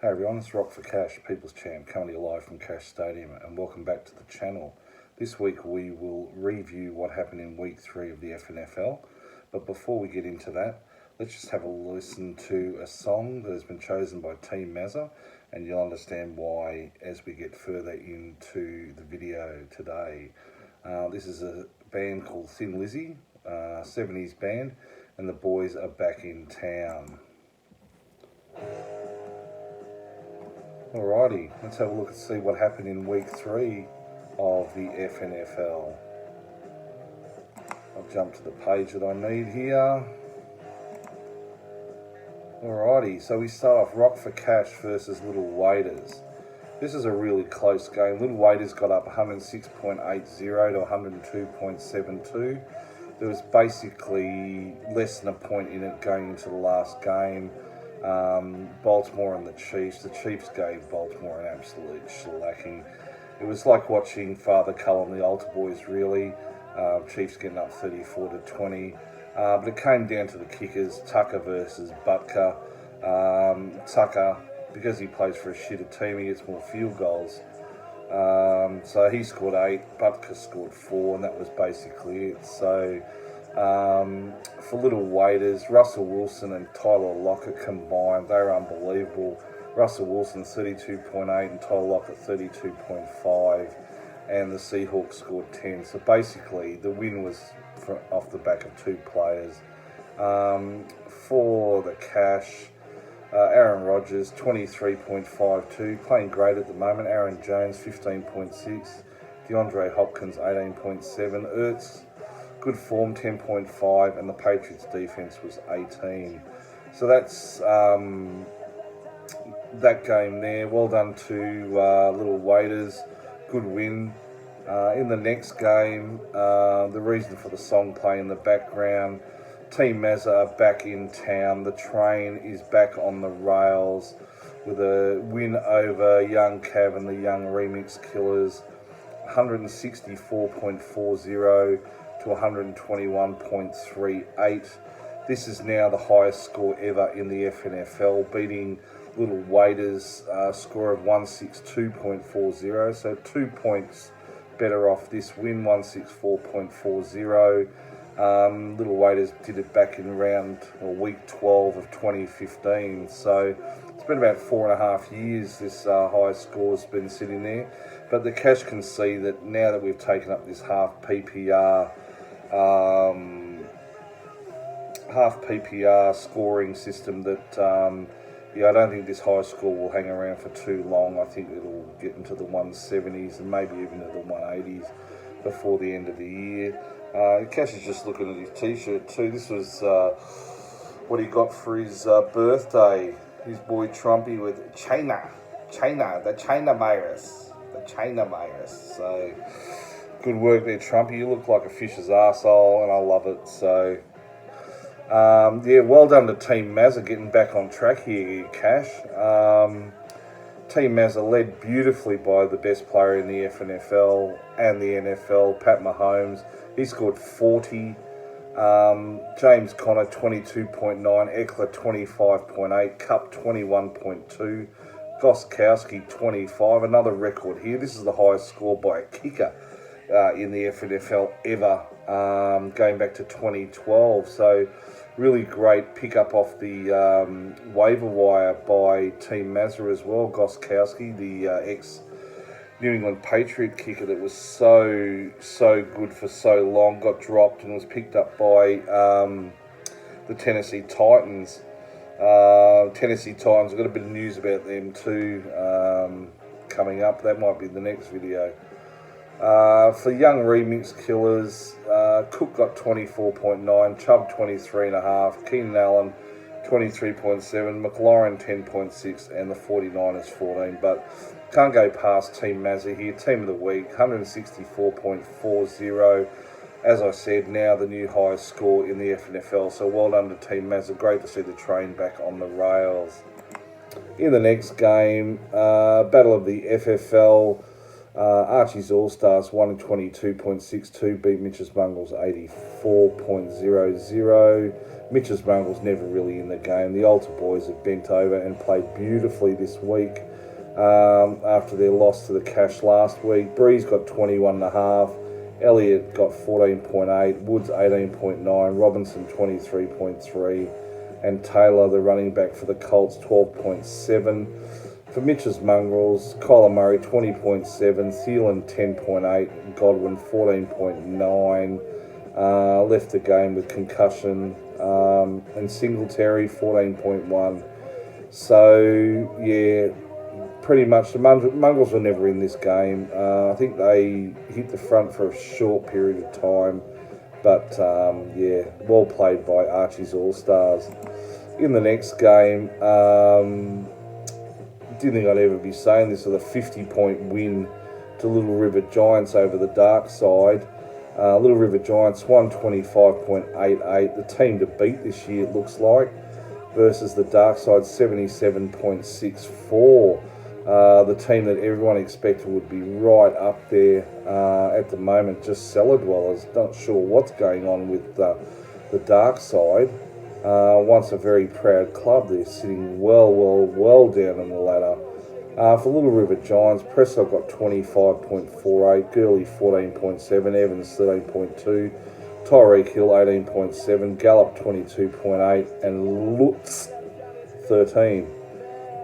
Hey everyone, it's Rock for Cash, People's Champ, coming to you live from Cash Stadium, and welcome back to the channel. This week we will review what happened in week 3 of the FNFL, but before we get into that, let's just have a listen to a song that has been chosen by Team Mazza, and you'll understand why as we get further into the video today. This is a band called Thin Lizzy, 70s band, and the boys are back in town. Alrighty, let's have a look and see what happened in week 3 of the FNFL. I'll jump to the page that I need here. Alrighty, so we start off Rock for Cash versus Little Waiters. This is a really close game. Little Waiters got up 106.80 to 102.72. There was basically less than a point in it going into the last game. Baltimore and the Chiefs. The Chiefs gave Baltimore an absolute shellacking. It was like watching Father Cullen, the Altar Boys, really. Chiefs getting up 34 to 20. But it came down to the kickers, Tucker versus Butker. Tucker, because he plays for a shitter team, he gets more field goals. So he scored 8, Butker scored 4, and that was basically it. So for Little Waiters, Russell Wilson and Tyler Lockett combined, they were unbelievable. Russell Wilson 32.8 and Tyler Lockett 32.5, and the Seahawks scored 10. So basically the win was off the back of 2 players. For the Cash, Aaron Rodgers 23.52, playing great at the moment. Aaron Jones 15.6, DeAndre Hopkins 18.7, Ertz good form 10.5, and the Patriots defense was 18. So that's that game there. Well done to Little Waiters, good win. In the next game, the reason for the song playing in the background, Team Mazza are back in town. The train is back on the rails with a win over Young Cav and the Young Remix Killers, 164.40 to 121.38. This is now the highest score ever in the FNFL, beating Little Waiters' score of 162.40, so 2 points better off this win, 164.40. Little Waiters did it back in week 12 of 2015, so it's been about 4.5 years this high score's been sitting there. But the Cash can see that now that we've taken up this half PPR scoring system, that I don't think this high score will hang around for too long. I think it'll get into the 170s and maybe even into the 180s before the end of the year. Cash is just looking at his t-shirt too. This was what he got for his birthday. His boy Trumpy with China, the China virus. So good work there, Trumpy. You look like a fish's arsehole, and I love it. So well done to Team Mazza getting back on track here, Cash. Team Mazza led beautifully by the best player in the FNFL and the NFL, Pat Mahomes. He scored 40. James Conner 22.9, Eckler 25.8, Cup 21.2, Goskowski 25, another record here. This is the highest score by a kicker in the FNFL ever, going back to 2012. So really great pick up off the waiver wire by Team Mazza as well. Goskowski, the ex-New England Patriot kicker that was so good for so long, got dropped and was picked up by the Tennessee Titans. Tennessee Titans, I've got a bit of news about them too coming up. That might be the next video. For Young Remix Killers, Cook got 24.9, Chubb 23.5, Keenan Allen 23.7, McLaurin 10.6, and the 49ers 14. But can't go past Team Mazza here. Team of the week, 164.40. As I said, now the new highest score in the FNFL. So well done to Team Mazza. Great to see the train back on the rails. In the next game, Battle of the FFL. Archie's All-Stars 122.62, beat Mitch's Bungles 84.00. Mitch's Mungle's never really in the game. The Altar boys have bent over and played beautifully this week after their loss to the Cash last week. Breeze got 21.5. Elliott got 14.8. Woods 18.9. Robinson 23.3. And Taylor, the running back for the Colts, 12.7. For Mitch's Mongrels, Kyler Murray 20.7, Thielen 10.8, Godwin 14.9. Left the game with concussion, and Singletary 14.1. So yeah, pretty much the Mongrels were never in this game. I think they hit the front for a short period of time, but yeah, well played by Archie's All-Stars. In the next game, didn't think I'd ever be saying this, with a 50-point win to Little River Giants over the dark side. Little River Giants 125.88, the team to beat this year, it looks like, versus the dark side 77.64. The team that everyone expected would be right up there at the moment, just cellar dwellers. Not sure what's going on with the dark side. Once a very proud club, they're sitting well down in the ladder. For Little River Giants, Prescott got 25.48, Gurley 14.7, Evans 13.2, Tyreek Hill 18.7, Gallup 22.8, and Lutz 13.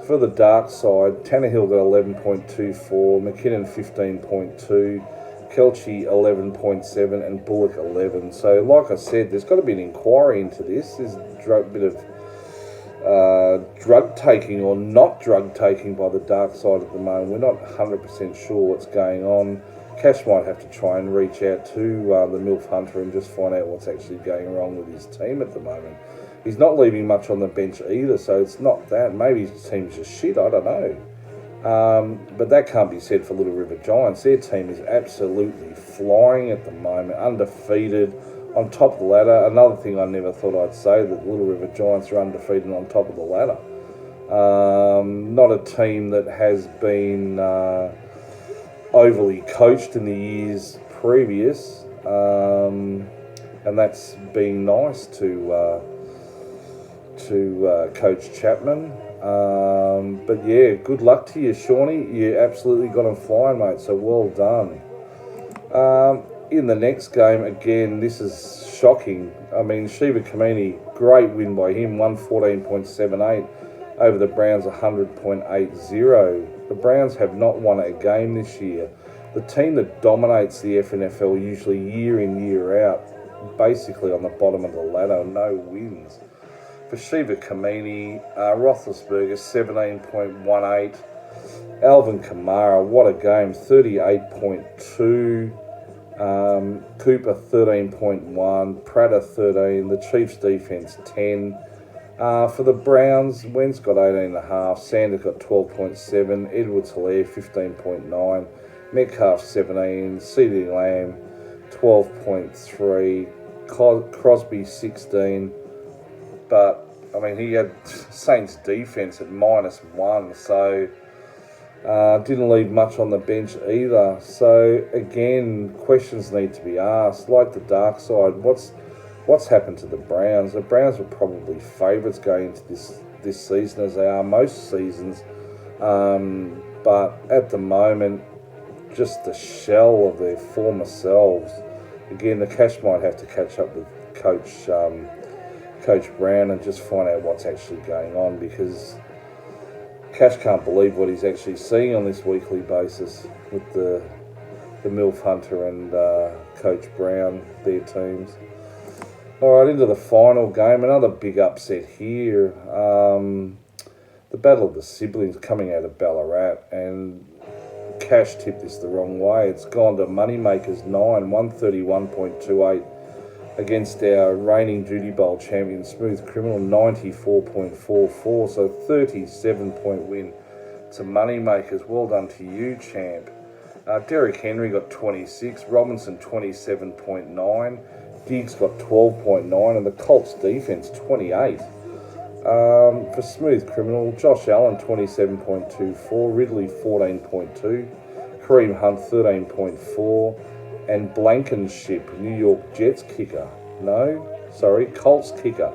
For the dark side, Tannehill got 11.24, McKinnon 15.2, Kelchi 11.7 and Bullock 11. So like I said, there's got to be an inquiry into this. There's a bit of drug taking or not drug taking by the dark side at the moment. We're not 100% sure what's going on. Cash might have to try and reach out to the MILF Hunter and just find out what's actually going wrong with his team at the moment. He's not leaving much on the bench either, so it's not that. Maybe his team's just shit, I don't know. But that can't be said for Little River Giants. Their team is absolutely flying at the moment, undefeated, on top of the ladder. Another thing I never thought I'd say, that Little River Giants are undefeated on top of the ladder. Not a team that has been overly coached in the years previous, and that's been nice to Coach Chapman. But yeah, good luck to you, Shawnee. You absolutely got him flying, mate, so well done. In the next game, again, this is shocking. I mean, Shiva Kamini, great win by him, 114.78 over the Browns, 100.80. The Browns have not won a game this year. The team that dominates the FNFL usually year in, year out, basically on the bottom of the ladder, no wins. For Shiva Kamini, Roethlisberger 17.18, Alvin Kamara, what a game, 38.2, Cooper 13.1, Prater 13, the Chiefs defense 10. For the Browns, Wentz got 18.5, Sanders got 12.7, Edwards-Helaire 15.9, Metcalf 17, CeeDee Lamb 12.3, Crosby 16. But, I mean, he had Saints defence at -1, so didn't leave much on the bench either. So, again, questions need to be asked. Like the dark side, what's happened to the Browns? The Browns were probably favourites going into this season, as they are most seasons. But at the moment, just the shell of their former selves. Again, the Cash might have to catch up with Coach Brown and just find out what's actually going on, because Cash can't believe what he's actually seeing on this weekly basis with the MILF Hunter and Coach Brown, their teams. Alright, into the final game, another big upset here. The Battle of the Siblings coming out of Ballarat, and Cash tipped this the wrong way. It's gone to Moneymakers 9, 131.28. against our reigning Duty Bowl champion, Smooth Criminal, 94.44. So 37-point win to Moneymakers. Well done to you, champ. Derrick Henry got 26, Robinson 27.9, Diggs got 12.9, and the Colts defense 28. For Smooth Criminal, Josh Allen 27.24, Ridley 14.2, Kareem Hunt 13.4, and Blankenship, New York Jets kicker. Colts kicker,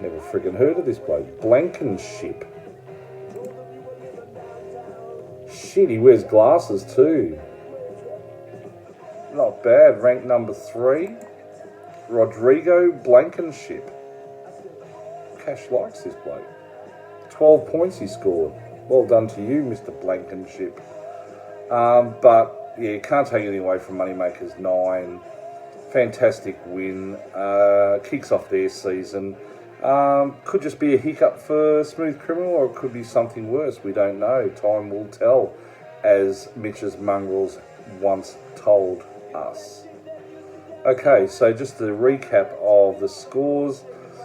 Never freaking heard of this bloke. Blankenship. Shit, he wears glasses too. Not bad. Ranked number 3. Rodrigo Blankenship. Cash likes this bloke. 12 points he scored. Well done to you, Mr. Blankenship. But yeah, can't take anything away from Moneymakers 9. Fantastic win. Kicks off their season. Could just be a hiccup for Smooth Criminal, or it could be something worse. We don't know. Time will tell, as Mitch's Mongrels once told us. Okay, so just a recap of the scores.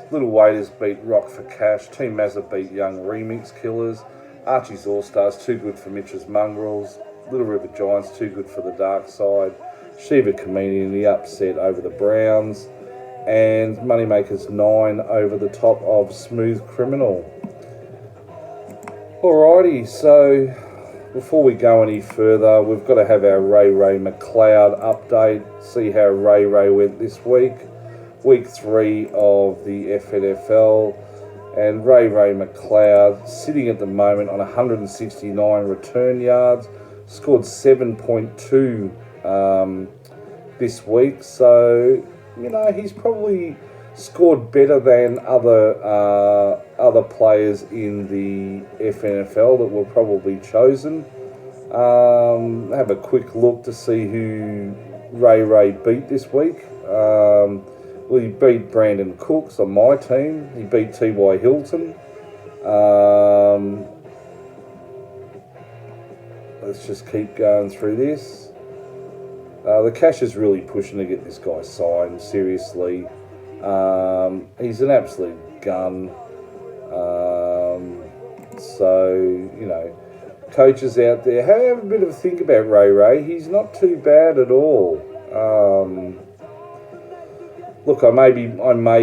Little Waiters beat Rock for Cash. Team Mazza beat Young Remix Killers. Archie's All Stars, too good for Mitch's Mongrels. Little River Giants, too good for the Dark Side. Shiva Kamini, the upset over the Browns. And Moneymakers 9 over the top of Smooth Criminal. Alrighty, so before we go any further, we've got to have our Ray McLeod update. See how Ray went this week. Week 3 of the FNFL. And Ray McLeod sitting at the moment on 169 return yards. Scored 7.2 this week. So, you know, he's probably scored better than other players in the FNFL that were probably chosen. Have a quick look to see who Ray beat this week. Well, he beat Brandon Cooks on my team. He beat T.Y. Hilton. Let's just keep going through this. The Cash is really pushing to get this guy signed, seriously. He's an absolute gun. So, you know, coaches out there, have a bit of a think about Ray. He's not too bad at all. Look, I may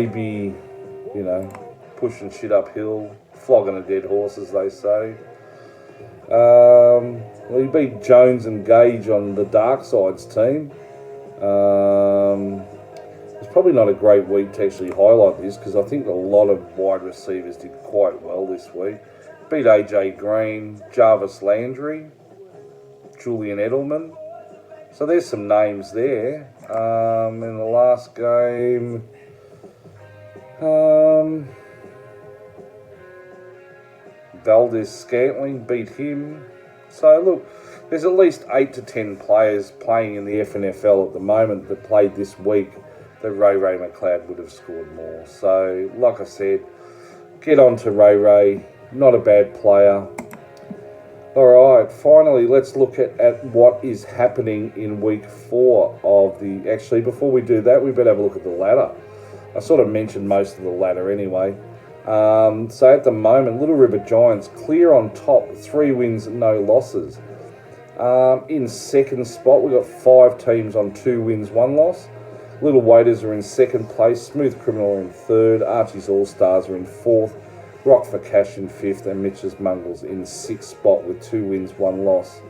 be, you know, pushing shit uphill, flogging a dead horse, as they say. Well, he beat Jones and Gage on the Dark Side's team. It's probably not a great week to actually highlight this, because I think a lot of wide receivers did quite well this week. Beat AJ Green, Jarvis Landry, Julian Edelman. So there's some names there. In the last game, Valdez Scantling beat him. So look, there's at least 8 to 10 players playing in the FNFL at the moment that played this week that Ray McLeod would have scored more. So, like I said, get on to Ray. Not a bad player. Alright, finally, let's look at what is happening in week 4 of the... Actually, before we do that, we better have a look at the ladder. I sort of mentioned most of the ladder anyway. So at the moment, Little River Giants clear on top, 3 wins, no losses. In second spot, we've got 5 teams on 2 wins, 1 loss. Little Waiters are in second place, Smooth Criminal are in third, Archie's All Stars are in fourth, Rock for Cash in 5th, and Mitch's Mongrels in 6th spot with 2 wins, 1 loss.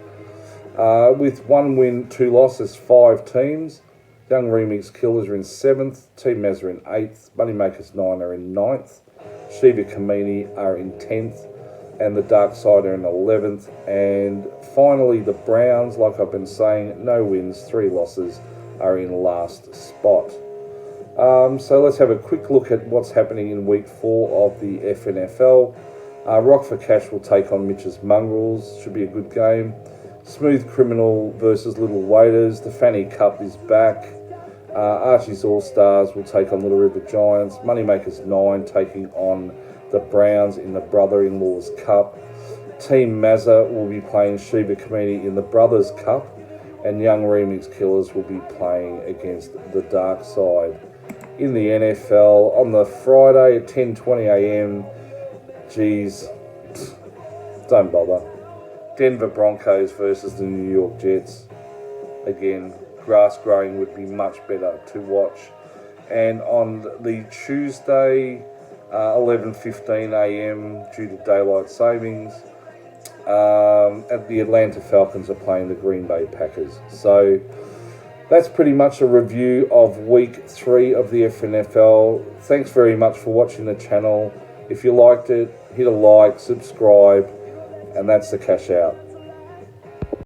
With 1 win, 2 losses, 5 teams. Young Remix Killers are in 7th, Team Mazza in 8th, Moneymakers 9 are in 9th, Shiva Kamini are in 10th, and the Dark Side are in 11th. And finally, the Browns, like I've been saying, no wins, 3 losses, are in last spot. So let's have a quick look at what's happening in week 4 of the FNFL. Rock for Cash will take on Mitch's Mongrels. Should be a good game. Smooth Criminal versus Little Waiters. The Fanny Cup is back. Archie's All Stars will take on Little River Giants. Moneymakers 9 taking on the Browns in the Brother-in-Law's Cup. Team Mazza will be playing Shiva Kamini in the Brothers Cup. And Young Remix Killers will be playing against the Dark Side. In the NFL, on the Friday at 10:20 a.m, geez, don't bother. Denver Broncos versus the New York Jets. Again, grass growing would be much better to watch. And on the Tuesday, 11:15 a.m, due to daylight savings, at the Atlanta Falcons are playing the Green Bay Packers. So, That's pretty much a review of week 3 of the FNFL. Thanks very much for watching the channel. If you liked it, hit a like, subscribe, and that's the cash out.